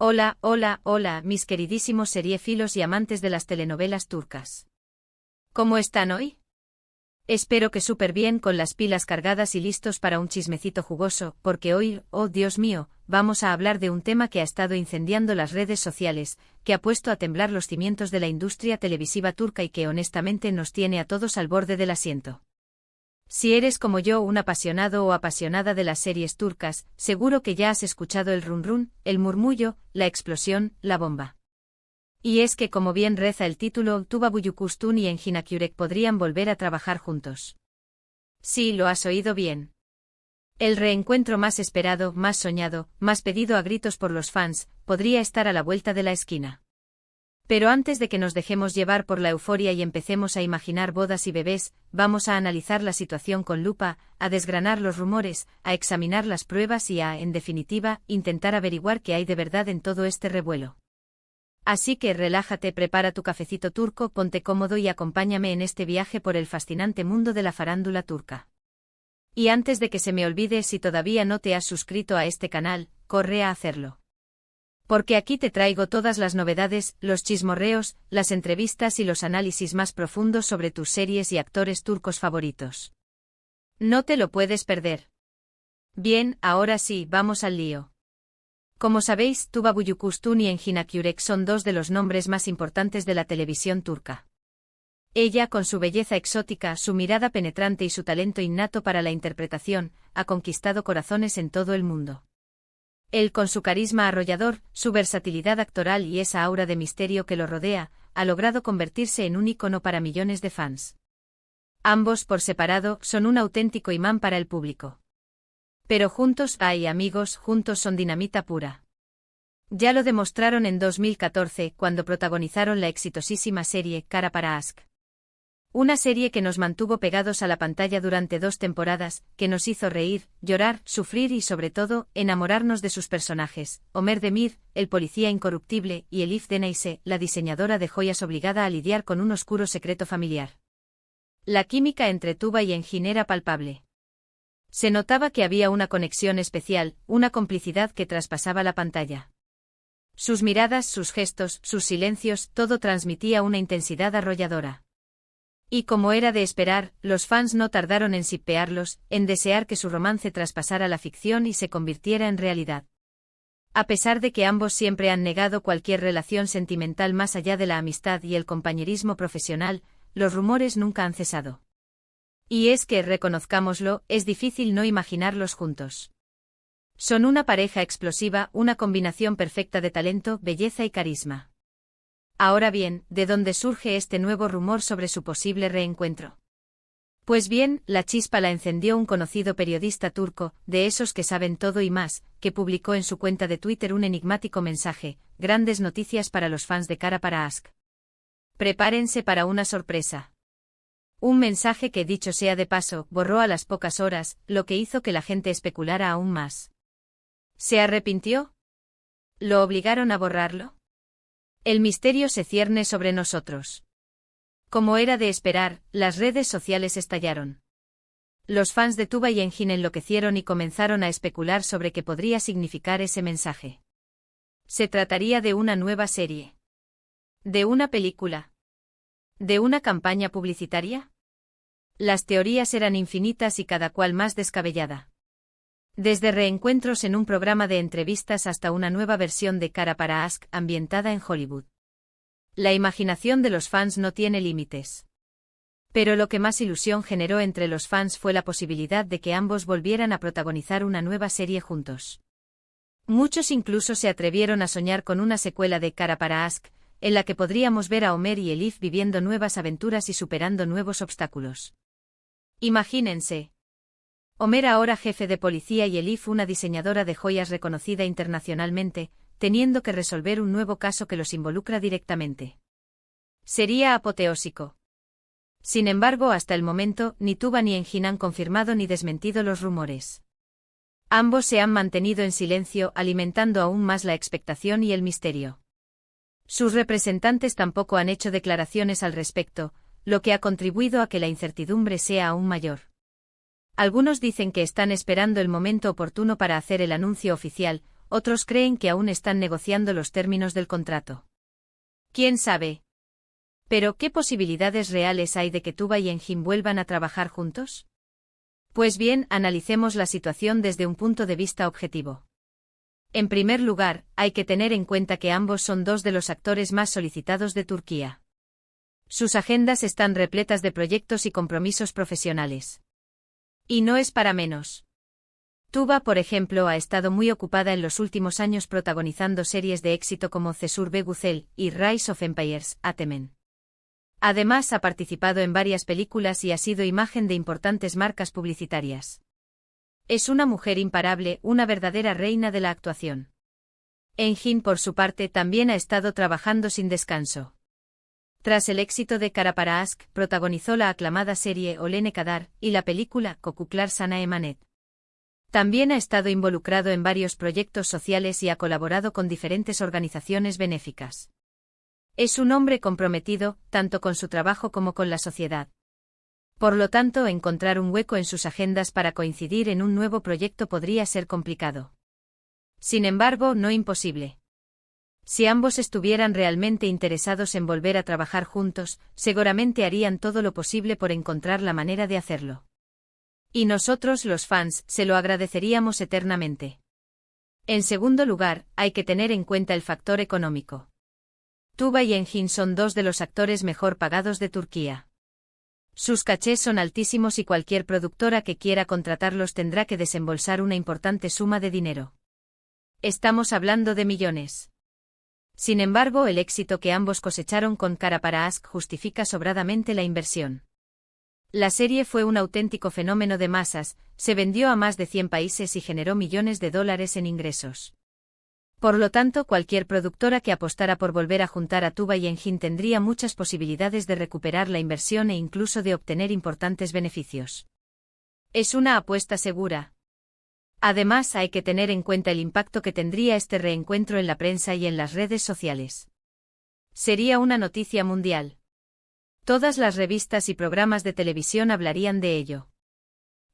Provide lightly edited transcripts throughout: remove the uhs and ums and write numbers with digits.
Hola, hola, hola, mis queridísimos seriéfilos y amantes de las telenovelas turcas. ¿Cómo están hoy? Espero que súper bien, con las pilas cargadas y listos para un chismecito jugoso, porque hoy, oh Dios mío, vamos a hablar de un tema que ha estado incendiando las redes sociales, que ha puesto a temblar los cimientos de la industria televisiva turca y que honestamente nos tiene a todos al borde del asiento. Si eres como yo un apasionado o apasionada de las series turcas, seguro que ya has escuchado el run run, el murmullo, la explosión, la bomba. Y es que, como bien reza el título, Tuba Büyüküstün y Engin Akyürek podrían volver a trabajar juntos. Sí, lo has oído bien. El reencuentro más esperado, más soñado, más pedido a gritos por los fans, podría estar a la vuelta de la esquina. Pero antes de que nos dejemos llevar por la euforia y empecemos a imaginar bodas y bebés, vamos a analizar la situación con lupa, a desgranar los rumores, a examinar las pruebas y a, en definitiva, intentar averiguar qué hay de verdad en todo este revuelo. Así que relájate, prepara tu cafecito turco, ponte cómodo y acompáñame en este viaje por el fascinante mundo de la farándula turca. Y antes de que se me olvide, si todavía no te has suscrito a este canal, corre a hacerlo. Porque aquí te traigo todas las novedades, los chismorreos, las entrevistas y los análisis más profundos sobre tus series y actores turcos favoritos. No te lo puedes perder. Bien, ahora sí, vamos al lío. Como sabéis, Tuba Büyüküstün y Engin Akyürek son dos de los nombres más importantes de la televisión turca. Ella, con su belleza exótica, su mirada penetrante y su talento innato para la interpretación, ha conquistado corazones en todo el mundo. Él, con su carisma arrollador, su versatilidad actoral y esa aura de misterio que lo rodea, ha logrado convertirse en un ícono para millones de fans. Ambos, por separado, son un auténtico imán para el público. Pero juntos, ay amigos, juntos son dinamita pura. Ya lo demostraron en 2014, cuando protagonizaron la exitosísima serie Kara para Aşk. Una serie que nos mantuvo pegados a la pantalla durante 2 temporadas, que nos hizo reír, llorar, sufrir y sobre todo, enamorarnos de sus personajes, Ömer Demir, el policía incorruptible, y Elif Deneyse, la diseñadora de joyas obligada a lidiar con un oscuro secreto familiar. La química entre Tuba y Engin era palpable. Se notaba que había una conexión especial, una complicidad que traspasaba la pantalla. Sus miradas, sus gestos, sus silencios, todo transmitía una intensidad arrolladora. Y como era de esperar, los fans no tardaron en shippearlos, en desear que su romance traspasara la ficción y se convirtiera en realidad. A pesar de que ambos siempre han negado cualquier relación sentimental más allá de la amistad y el compañerismo profesional, los rumores nunca han cesado. Y es que, reconozcámoslo, es difícil no imaginarlos juntos. Son una pareja explosiva, una combinación perfecta de talento, belleza y carisma. Ahora bien, ¿de dónde surge este nuevo rumor sobre su posible reencuentro? Pues bien, la chispa la encendió un conocido periodista turco, de esos que saben todo y más, que publicó en su cuenta de Twitter un enigmático mensaje: grandes noticias para los fans de Kara para Aşk. Prepárense para una sorpresa. Un mensaje que, dicho sea de paso, borró a las pocas horas, lo que hizo que la gente especulara aún más. ¿Se arrepintió? ¿Lo obligaron a borrarlo? El misterio se cierne sobre nosotros. Como era de esperar, las redes sociales estallaron. Los fans de Tuba y Engin enloquecieron y comenzaron a especular sobre qué podría significar ese mensaje. ¿Se trataría de una nueva serie? ¿De una película? ¿De una campaña publicitaria? Las teorías eran infinitas y cada cual más descabellada. Desde reencuentros en un programa de entrevistas hasta una nueva versión de Kara para Aşk ambientada en Hollywood. La imaginación de los fans no tiene límites. Pero lo que más ilusión generó entre los fans fue la posibilidad de que ambos volvieran a protagonizar una nueva serie juntos. Muchos incluso se atrevieron a soñar con una secuela de Kara para Aşk, en la que podríamos ver a Ömer y Elif viviendo nuevas aventuras y superando nuevos obstáculos. Imagínense. Ömer, ahora jefe de policía, y Elif, una diseñadora de joyas reconocida internacionalmente, teniendo que resolver un nuevo caso que los involucra directamente. Sería apoteósico. Sin embargo, hasta el momento, ni Tuba ni Engin han confirmado ni desmentido los rumores. Ambos se han mantenido en silencio, alimentando aún más la expectación y el misterio. Sus representantes tampoco han hecho declaraciones al respecto, lo que ha contribuido a que la incertidumbre sea aún mayor. Algunos dicen que están esperando el momento oportuno para hacer el anuncio oficial, otros creen que aún están negociando los términos del contrato. ¿Quién sabe? Pero, ¿qué posibilidades reales hay de que Tuba y Enjin vuelvan a trabajar juntos? Pues bien, analicemos la situación desde un punto de vista objetivo. En primer lugar, hay que tener en cuenta que ambos son dos de los actores más solicitados de Turquía. Sus agendas están repletas de proyectos y compromisos profesionales. Y no es para menos. Tuba, por ejemplo, ha estado muy ocupada en los últimos años protagonizando series de éxito como Cesur Begucel y Rise of Empires, Atemen. Además, ha participado en varias películas y ha sido imagen de importantes marcas publicitarias. Es una mujer imparable, una verdadera reina de la actuación. Enjin, por su parte, también ha estado trabajando sin descanso. Tras el éxito de Kara para Aşk, protagonizó la aclamada serie Olene Kadar y la película Kokuklar Sana Emanet. También ha estado involucrado en varios proyectos sociales y ha colaborado con diferentes organizaciones benéficas. Es un hombre comprometido, tanto con su trabajo como con la sociedad. Por lo tanto, encontrar un hueco en sus agendas para coincidir en un nuevo proyecto podría ser complicado. Sin embargo, no imposible. Si ambos estuvieran realmente interesados en volver a trabajar juntos, seguramente harían todo lo posible por encontrar la manera de hacerlo. Y nosotros, los fans, se lo agradeceríamos eternamente. En segundo lugar, hay que tener en cuenta el factor económico. Tuba y Enjin son dos de los actores mejor pagados de Turquía. Sus cachés son altísimos y cualquier productora que quiera contratarlos tendrá que desembolsar una importante suma de dinero. Estamos hablando de millones. Sin embargo, el éxito que ambos cosecharon con Kara para Aşk justifica sobradamente la inversión. La serie fue un auténtico fenómeno de masas, se vendió a más de 100 países y generó millones de dólares en ingresos. Por lo tanto, cualquier productora que apostara por volver a juntar a Tuba y Enjin tendría muchas posibilidades de recuperar la inversión e incluso de obtener importantes beneficios. Es una apuesta segura. Además, hay que tener en cuenta el impacto que tendría este reencuentro en la prensa y en las redes sociales. Sería una noticia mundial. Todas las revistas y programas de televisión hablarían de ello.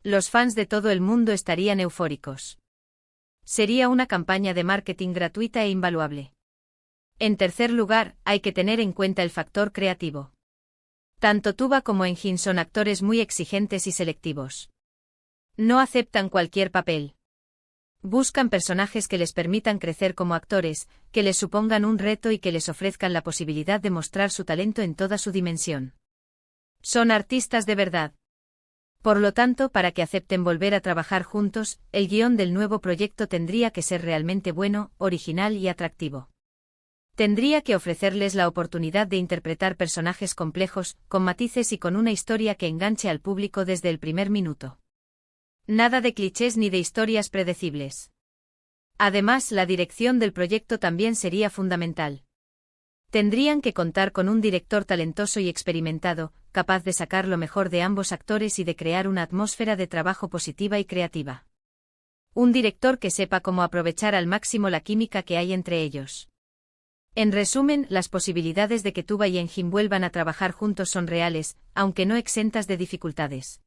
Los fans de todo el mundo estarían eufóricos. Sería una campaña de marketing gratuita e invaluable. En tercer lugar, hay que tener en cuenta el factor creativo. Tanto Tuba como Enjin son actores muy exigentes y selectivos. No aceptan cualquier papel. Buscan personajes que les permitan crecer como actores, que les supongan un reto y que les ofrezcan la posibilidad de mostrar su talento en toda su dimensión. Son artistas de verdad. Por lo tanto, para que acepten volver a trabajar juntos, el guión del nuevo proyecto tendría que ser realmente bueno, original y atractivo. Tendría que ofrecerles la oportunidad de interpretar personajes complejos, con matices y con una historia que enganche al público desde el primer minuto. Nada de clichés ni de historias predecibles. Además, la dirección del proyecto también sería fundamental. Tendrían que contar con un director talentoso y experimentado, capaz de sacar lo mejor de ambos actores y de crear una atmósfera de trabajo positiva y creativa. Un director que sepa cómo aprovechar al máximo la química que hay entre ellos. En resumen, las posibilidades de que Tuba y Enjin vuelvan a trabajar juntos son reales, aunque no exentas de dificultades.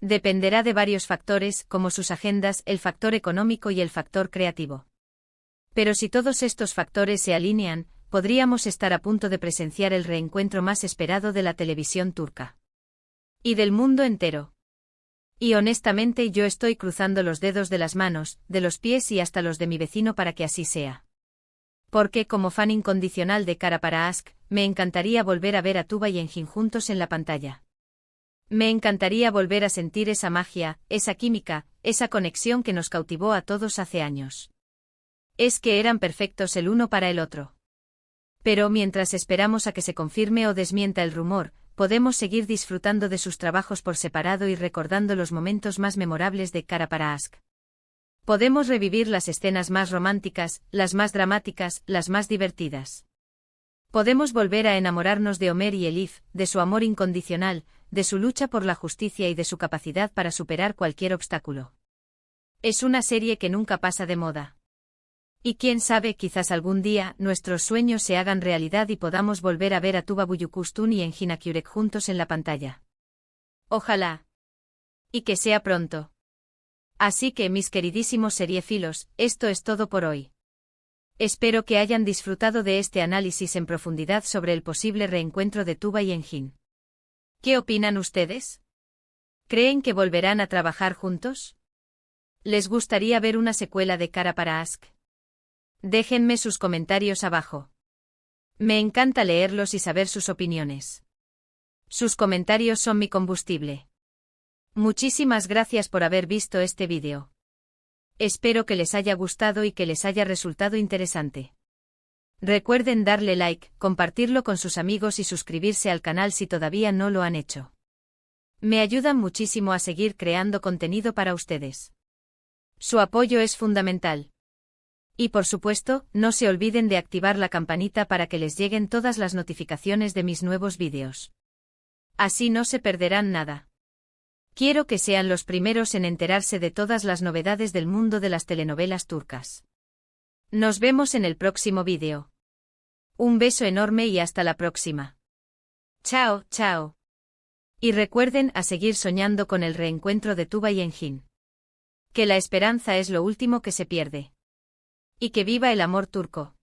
Dependerá de varios factores, como sus agendas, el factor económico y el factor creativo. Pero si todos estos factores se alinean, podríamos estar a punto de presenciar el reencuentro más esperado de la televisión turca. Y del mundo entero. Y honestamente yo estoy cruzando los dedos de las manos, de los pies y hasta los de mi vecino para que así sea. Porque como fan incondicional de Kara para Aşk, me encantaría volver a ver a Tuba y Enjin juntos en la pantalla. Me encantaría volver a sentir esa magia, esa química, esa conexión que nos cautivó a todos hace años. Es que eran perfectos el uno para el otro. Pero mientras esperamos a que se confirme o desmienta el rumor, podemos seguir disfrutando de sus trabajos por separado y recordando los momentos más memorables de Kara para Aşk. Podemos revivir las escenas más románticas, las más dramáticas, las más divertidas. Podemos volver a enamorarnos de Ömer y Elif, de su amor incondicional, de su lucha por la justicia y de su capacidad para superar cualquier obstáculo. Es una serie que nunca pasa de moda. Y quién sabe, quizás algún día nuestros sueños se hagan realidad y podamos volver a ver a Tuba Büyüküstün y Engin Akyürek juntos en la pantalla. Ojalá. Y que sea pronto. Así que, mis queridísimos seriefilos, esto es todo por hoy. Espero que hayan disfrutado de este análisis en profundidad sobre el posible reencuentro de Tuba y Engin. ¿Qué opinan ustedes? ¿Creen que volverán a trabajar juntos? ¿Les gustaría ver una secuela de Cara para Ask? Déjenme sus comentarios abajo. Me encanta leerlos y saber sus opiniones. Sus comentarios son mi combustible. Muchísimas gracias por haber visto este vídeo. Espero que les haya gustado y que les haya resultado interesante. Recuerden darle like, compartirlo con sus amigos y suscribirse al canal si todavía no lo han hecho. Me ayudan muchísimo a seguir creando contenido para ustedes. Su apoyo es fundamental. Y por supuesto, no se olviden de activar la campanita para que les lleguen todas las notificaciones de mis nuevos vídeos. Así no se perderán nada. Quiero que sean los primeros en enterarse de todas las novedades del mundo de las telenovelas turcas. Nos vemos en el próximo vídeo. Un beso enorme y hasta la próxima. Chao, chao. Y recuerden a seguir soñando con el reencuentro de Tuba y Engin. Que la esperanza es lo último que se pierde. Y que viva el amor turco.